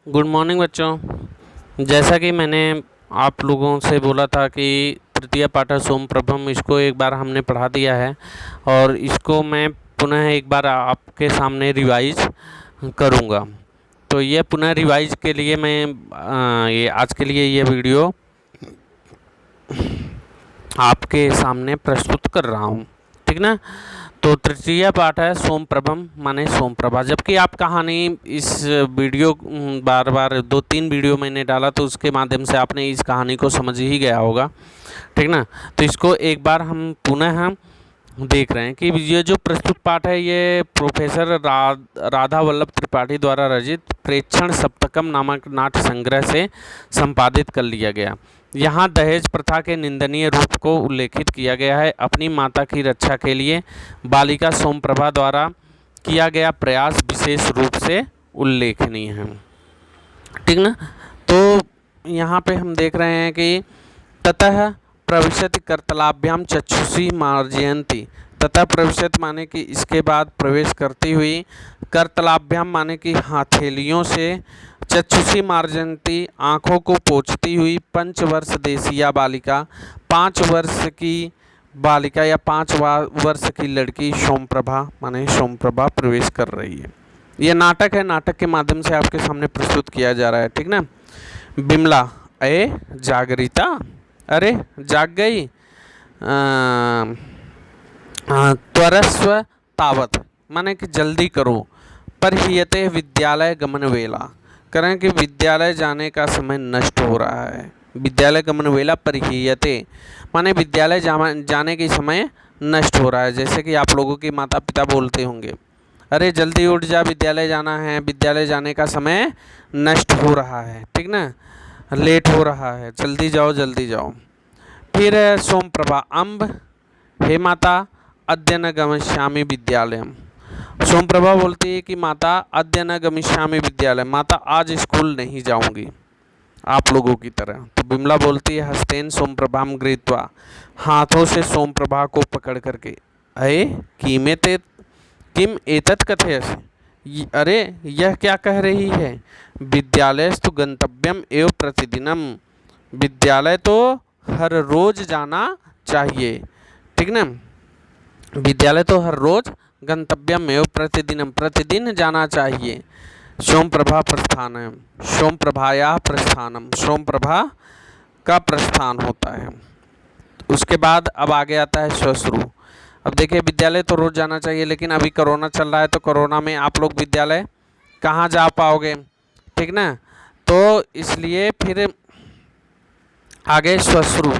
Good morning बच्चों। जैसा कि मैंने आप लोगों से बोला था कि तृतीय पाठ सोमप्रभम, इसको एक बार हमने पढ़ा दिया है और इसको मैं पुनः एक बार आपके सामने रिवाइज करूँगा। तो ये पुनः रिवाइज के लिए मैं ये आज के लिए ये वीडियो आपके सामने प्रस्तुत कर रहा हूँ, ठीक ना। तो तृतीय पाठ है सोमप्रभम माने सोमप्रभा। जबकि आप कहानी इस वीडियो बार बार 2-3 वीडियो मैंने डाला तो उसके माध्यम से आपने इस कहानी को समझ ही गया होगा, ठीक ना। तो इसको एक बार हम पुनः हम देख रहे हैं कि ये जो प्रस्तुत पाठ है ये प्रोफेसर राधा वल्लभ त्रिपाठी द्वारा रचित प्रेक्षण सप्तकम नामक नाट्य संग्रह से संपादित कर लिया गया। यहाँ दहेज प्रथा के निंदनीय रूप को उल्लेखित किया गया है। अपनी माता की रक्षा के लिए बालिका सोमप्रभा द्वारा किया गया प्रयास विशेष रूप से उल्लेखनीय है, ठीक ना। तो यहाँ पे हम देख रहे हैं कि ततः प्रविशति करतलाभ्याम चक्षुषी मार्जयंती। ततः प्रविशति माने कि इसके बाद प्रवेश करती हुई, करतलाभ्याम माने कि हथेलियों से, चक्षुषी मार्जयंती आँखों को पोंछती हुई, 5 वर्ष देशिया बालिका, 5 वर्ष की बालिका या 5 वर्ष की लड़की सोमप्रभा माने सोमप्रभा प्रवेश कर रही है। यह नाटक है, नाटक के माध्यम से आपके सामने प्रस्तुत किया जा रहा है, ठीक ना। बिमला ए जागरिता, अरे जाग गई। त्वरस्व तावत माने कि जल्दी करो। परहीयते विद्यालय गमन वेला, करें कि विद्यालय जाने का समय नष्ट हो रहा है। विद्यालय गमन वेला परहीयते माने विद्यालय जाने के समय नष्ट हो रहा है। जैसे कि आप लोगों के माता पिता बोलते होंगे, अरे जल्दी उठ जा, विद्यालय जाना है, विद्यालय जाने का समय नष्ट हो रहा है, ठीक ना, लेट हो रहा है, जल्दी जाओ जल्दी जाओ। फिर है सोमप्रभा अम्ब, हे माता अद्य न गमिष्यामि विद्यालयम। सोमप्रभा बोलती है कि माता अद्य न गमिष्यामि विद्यालय, माता आज स्कूल नहीं जाऊंगी आप लोगों की तरह। तो बिमला बोलती है हस्तेन सोमप्रभाम गृहीत्वा, हाथों से सोमप्रभा को पकड़ करके, अये कीमेते किम एतत् कथयसि, अरे यह क्या कह रही है। विद्यालयस्तु गंतव्यम एव प्रतिदिनम, विद्यालय तो हर रोज जाना चाहिए, ठीक ना। विद्यालय तो हर रोज गंतव्यम एव प्रतिदिनम, प्रतिदिन जाना चाहिए। सोमप्रभा प्रस्थान है, सोमप्रभाया प्रस्थानम, सोमप्रभा का प्रस्थान होता है। उसके बाद अब आगे आता है स्वश्रु। अब देखिए विद्यालय तो रोज़ जाना चाहिए, लेकिन अभी कोरोना चल रहा है तो कोरोना में आप लोग विद्यालय कहाँ जा पाओगे, ठीक ना। तो इसलिए फिर आगे स्वश्रु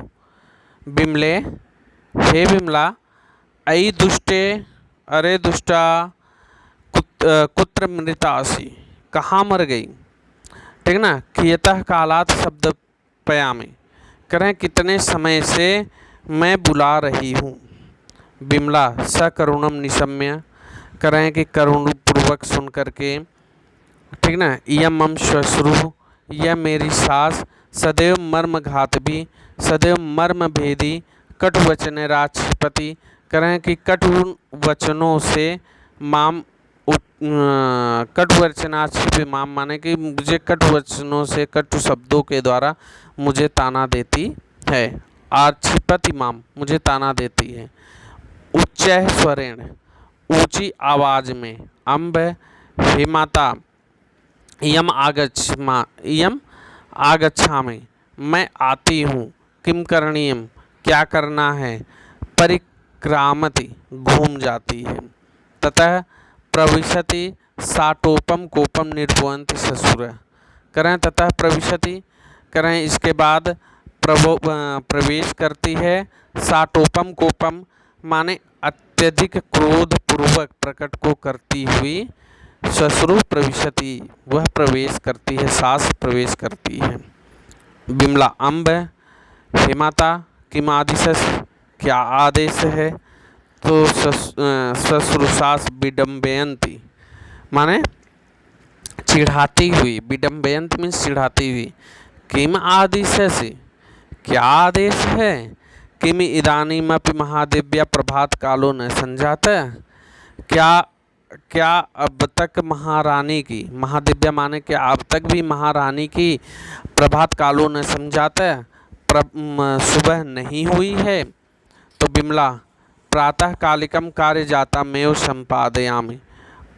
बिमले, हे बिमला, अयि दुष्टे, अरे दुष्टा, कुत्र मृतासी, कहाँ मर गई, ठीक ना। कियतः कालात शब्द पयामी, करें कितने समय से मैं बुला रही हूँ। बिमला सकरुणम निशम्य, करें कि करुण पूर्वक सुन करके, ठीक ना। इयम मम श्वश्रु, यह मेरी सास, सदैव मर्म घात भी, सदैव मर्म भेदी, कटुवचन राक्षिपति, करें कि कटु वचनों से माम, कटुवचनाक्षिप माम माने कि मुझे कटु वचनों से, कटु शब्दों के द्वारा मुझे ताना देती है। आक्षिपति माम मुझे ताना देती है। उच्च स्वरेण ऊंची आवाज में, अम्ब हे माता, यम आगच्छामि मैं आती हूँ। किम करणीयम क्या करना है। परिक्रामति घूम जाती है। ततः प्रविशति साटोपम कोपम निर्भवंती ससुर, करें ततः प्रविशति, करें इसके बाद प्रवेश करती है। साटोपम कोपम माने अत्यधिक क्रोध पूर्वक प्रकट को करती हुई, ससुरु प्रविशति वह प्रवेश करती है, सास प्रवेश करती है। बिमला अम्ब, हे माता किम आदेशस क्या आदेश है। तो ससुर सास विडम्बयंती माने चिढ़ाती हुई, विडम्बयंत मीन्स चिढ़ाती हुई। किम आदेशस क्या आदेश है। किम इदानीमपि महादेव्या प्रभात कालो न संजात, क्या क्या अब तक महारानी की, महादिव्या माने क्या अब तक भी महारानी की प्रभात कालों ने समझाता सुबह नहीं हुई है। तो बिमला प्रातः कालिकम कार्य जाता मेव संपादयामि,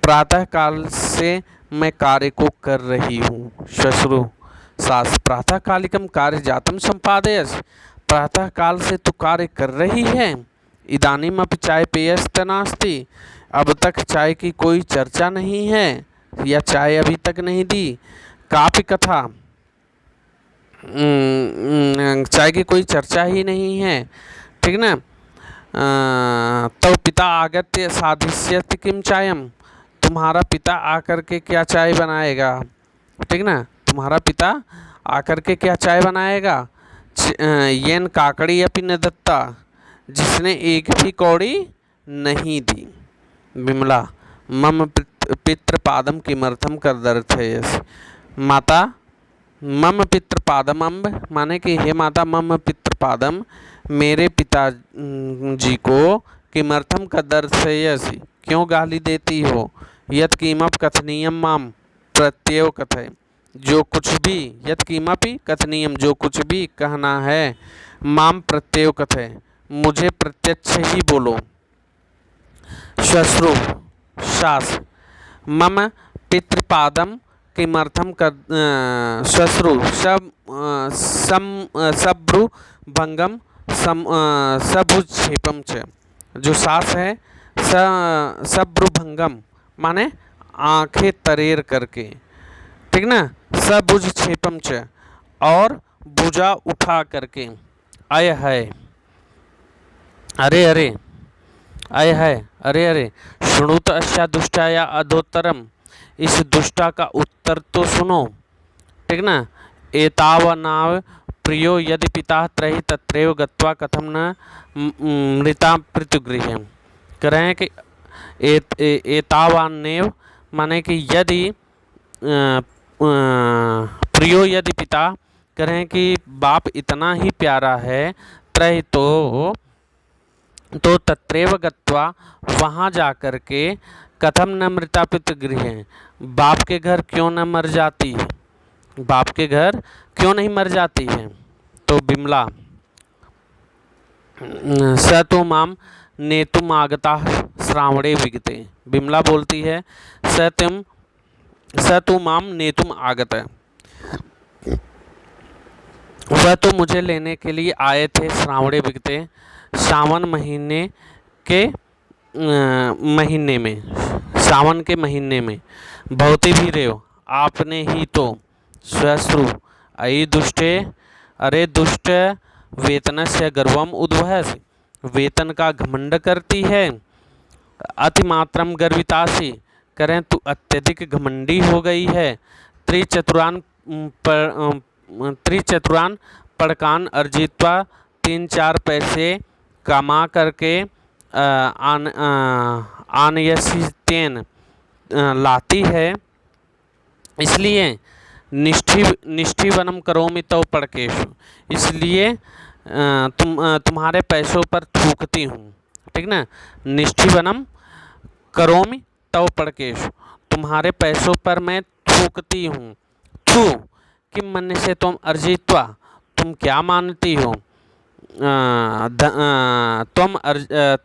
प्रातः काल से मैं कार्य को कर रही हूँ। श्वश्रु सास प्रातः कालिकम कार्य जातम संपादयस, प्रातः काल से तू कार्य कर रही है। इदानीम अब चाय पेयस्त नास्ति, अब तक चाय की कोई चर्चा नहीं है या चाय अभी तक नहीं दी। काफी कथा, चाय की कोई चर्चा ही नहीं है, ठीक ना। तो पिता आगत्य साधिष्यति किम चायम, तुम्हारा पिता आकर के क्या चाय बनाएगा, ठीक ना। तुम्हारा पिता आकर के क्या चाय बनाएगा। येन काकड़ी अपि न दत्ता, जिसने एक भी कौड़ी नहीं दी। विमला मम पितृपादम किमर्थम कदर्थयसि, माता मम पितृपादम अम्ब माने कि हे माता मम पितृपादम मेरे पिता जी को किमर्थम कदर्थयसि क्यों गाली देती हो। यत् किमप कथनीयम माम प्रत्येव कथय, जो कुछ भी यत् किमपि कथनीयम जो कुछ भी कहना है, माम प्रत्येव कथय मुझे प्रत्यक्ष ही बोलो। श्वश्रु सास मम पितृपादम किमर्थम श्वश्रु सब्रु भंगम सबुक्षेपम च, जो सास है सब्रुभंगम माने आंखें तरेर करके, ठीक ना। सबुज क्षेपम च और भुजा उठा करके। आय है अरे अरे, आय है अरे अरे, शुणुत अस्या दुष्टाया अधोत्तरम, इस दुष्टा का उत्तर तो सुनो, ठीक ना। एतावनाव प्रियो यदि पिता त्रहि तत्रैव गत्वा कथम न मृता पृथुगृह, कह रहे हैं कि एतावान्नेव माने कि यदि प्रियो यदि पिता, कह रहे हैं कि बाप इतना ही प्यारा है, त्रय तो तत्रैव गत्वा वहाँ जा कर के कथम न मृता पितृगृह, बाप के घर क्यों न मर जाती है, बाप के घर क्यों नहीं मर जाती है। तो बिमला स तो माम नेतुम आगता श्रावणे विगते, बिमला बोलती है स तो माम नेतुम आगत, वह तो मुझे लेने के लिए आए थे श्रावणे विगते, सावन महीने के महीने में, सावन के महीने में। भवती भी रेव आपने ही तो। श्वश्रु अयि दुष्टे, अरे दुष्ट वेतनस्य गर्वम उद्वहसि, वेतन का घमंड करती है। अतिमात्रम गर्वितासी, करें तू अत्यधिक घमंडी हो गई है। त्रिचतुरान पड़कान अर्जित्वा, 3-4 पैसे कमा करके आनयसितेन लाती है, इसलिए निष्ठीवनम करोमि तव पड़केशु, इसलिए तुम्हारे पैसों पर थूकती हूँ, ठीक ना। निष्ठीवनम करोमि तव पड़केशु, तुम्हारे पैसों पर मैं थूकती हूँ। थू किम मन से तुम अर्जित्वा, तुम क्या मानती हो।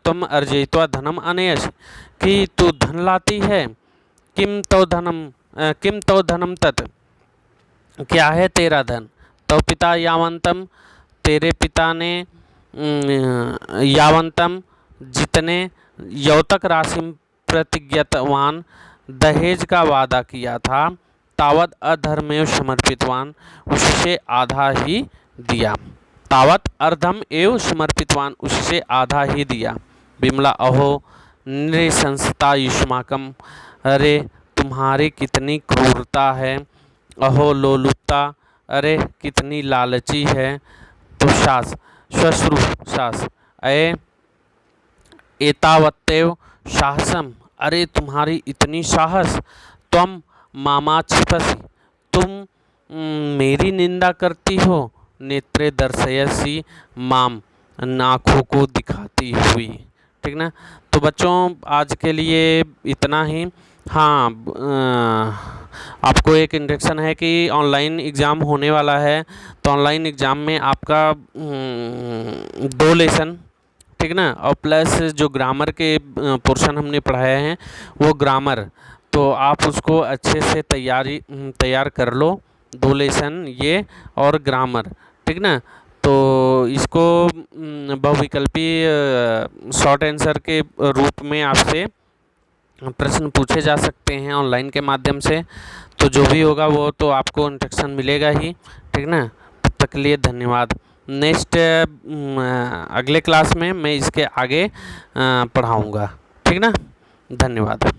तुम अर्जित्वा धनम अनयस, कि तू धन लाती है। किम तो धनम तत्, क्या है तेरा धन। तो पिता यावंतम, तेरे पिता ने यावंतम जितने यौतक राशि प्रतिज्ञातवान, दहेज का वादा किया था, तावत अधर्मेव समर्पितवान, उससे आधा ही दिया। तावत अर्धम एव समर्पितवान, उससे आधा ही दिया। बिमला अहो नृशंसता युष्माकम, अरे तुम्हारी कितनी क्रूरता है। अहो लोलुपता, अरे कितनी लालची है। तो सास श्वश्रु सास अये एतावत्तेव साहसम, अरे तुम्हारी इतनी साहस। तुम मामा छिपसी, तुम मेरी निंदा करती हो। नेत्रे दर्शयसी माम, आँखों को दिखाती हुई, ठीक ना। तो बच्चों आज के लिए इतना ही। हाँ, आपको एक इंडक्शन है कि ऑनलाइन एग्ज़ाम होने वाला है, तो ऑनलाइन एग्ज़ाम में आपका 2 लेसन, ठीक ना, और प्लस जो ग्रामर के पोर्शन हमने पढ़ाए हैं वो ग्रामर, तो आप उसको अच्छे से तैयार कर लो। 2 लेसन ये और ग्रामर, ठीक ना। तो इसको बहुविकल्पी शॉर्ट आंसर के रूप में आपसे प्रश्न पूछे जा सकते हैं ऑनलाइन के माध्यम से। तो जो भी होगा वो तो आपको इंस्ट्रक्शन मिलेगा ही, ठीक ना। तब तक के लिए धन्यवाद। नेक्स्ट अगले क्लास में मैं इसके आगे पढ़ाऊँगा, ठीक ना। धन्यवाद।